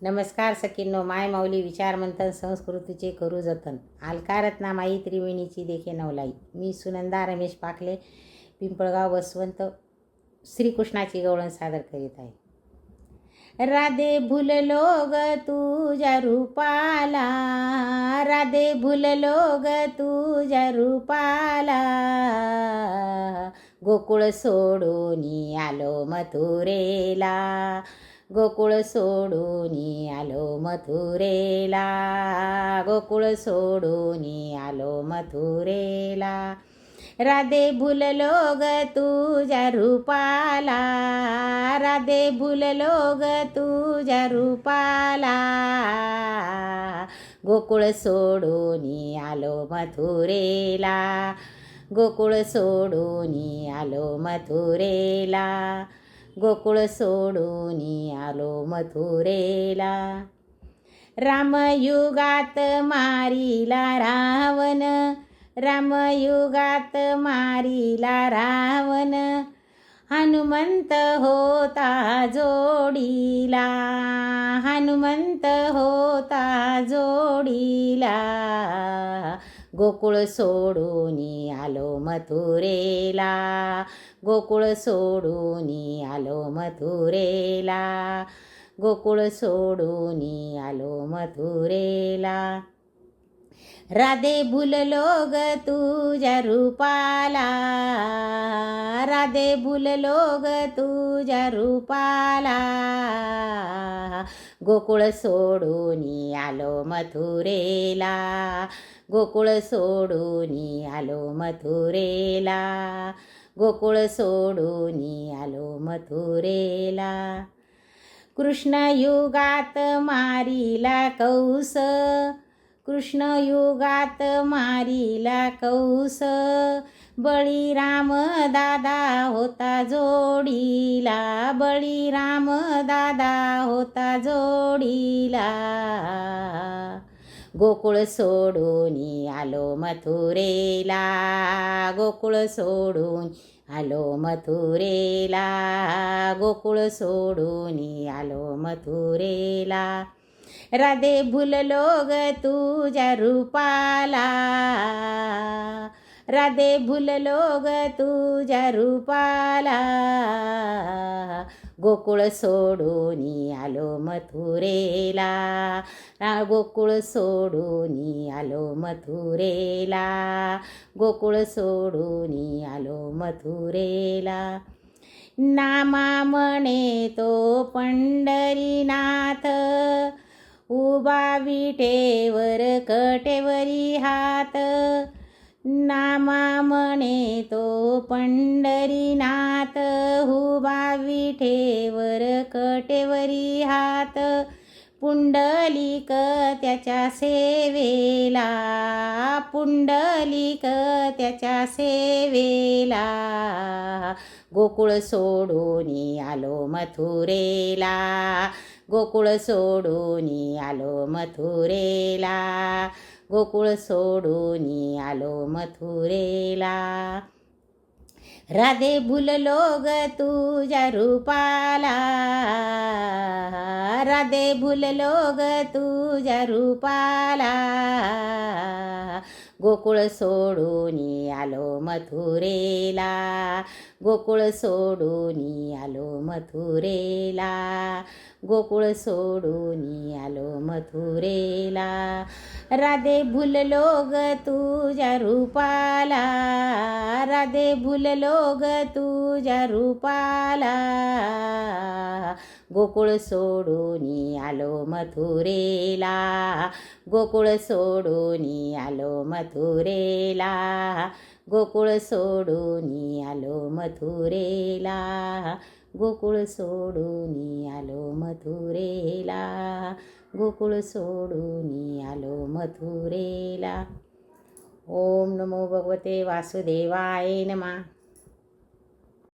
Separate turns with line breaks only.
नमस्कार सखींनो, माय माऊली विचार मंथन संस्कृतीचे करू जतन, अलकारत्ना माई त्रिवेणीची देखे नवलाई. मी सुनंदा रमेश पाखले, पिंपळगाव बसवंत, श्रीकृष्णाची गवळण सादर करीत आहे. राधे भुललो ग तुझ्या रूपाला, राधे भुललो ग तुझ्या रूपाला, गोकुळ सोडून आलो मथुरेला, गोकुळ सोडून आलो मथुरेला, गोकुळ सोडून आलो मथुरेला. राधे भुललो ग तुझ्या रूपाला, राधे भुललो ग तुझ्या रूपाला, गोकुळ सोडून आलो मथुरेला, गोकुळ सोडून आलो मथुरेला, गोकुळ सोडून आलो मथुरेला. रामयुगात मारिला रावण, रामयुगात मारिला रावण, हनुमंत होता जोडीला, हनुमंत होता जोडीला, गोकुळ सोडून आलो मथुरेला, गोकुळ सोडून आलो मथुरेला, गोकुळ सोडून आलो मथुरेला. राधे भुललो ग तुझ्या रूपाला, राधे भुललो ग तुझ्या रूपाला, गोकुळ सोडून आलो मथुरेला, गोकुळ सोडून आलो मथुरेला, गोकुळ सोडून आलो मथुरेला. कृष्णयुगात मारिला कंस, कृष्णयुगात मारिला कंस, बळीराम दादा होता जोडीला, बळीराम दादा होता जोडीला, गोकुळ सोडून आलो मथुरेला, गोकुळ सोडून आलो मथुरेला, गोकुळ सोडून आलो मथुरेला. राधे भुललो ग तुझ्या रूपाला, राधे भुललो ग तुझ्या रूपाला, गोकुळ सोडून आलो मथुरेला, गोकुळ सोडून आलो मथुरेला, गोकुळ सोडून आलो मथुरेला. नामा म्हणे तो पंढरीनाथ, उभा विटेवर कटेवरी हात, नामा म्हणे तो पंढरीनाथ, उभा विटेवर कटेवरी हात, पुंडलिक त्याच्या सेवेला, पुंडलिक त्याच्या सेवेला, गोकुळ सोडून आलो मथुरेला, गोकुळ सोडून आलो मथुरेला, गोकुळ सोडून आलो मथुरेला. राधे भुललो ग तुझ्या रूपाला, राधे भुललो ग तुझ्या रूपाला, गोकुळ सोडून आलो मथुरेला, गोकुळ सोडून आलो मथुरेला, गोकुळ सोडून आलो मथुरेला. राधे भुललो ग तुझ्या रूपाला, राधे भुललो ग तुझ्या रूपाला, गोकुळ सोडून आलो मथुरेला, गोकुळ सोडून आलो मथुरेला, गोकुळ सोडून आलो मथुरेला, गोकुळ सोडून आलो मथुरेला, गोकुळ सोडून आलो मथुरेला. ओम नमो भगवते वासुदेवाय नमः.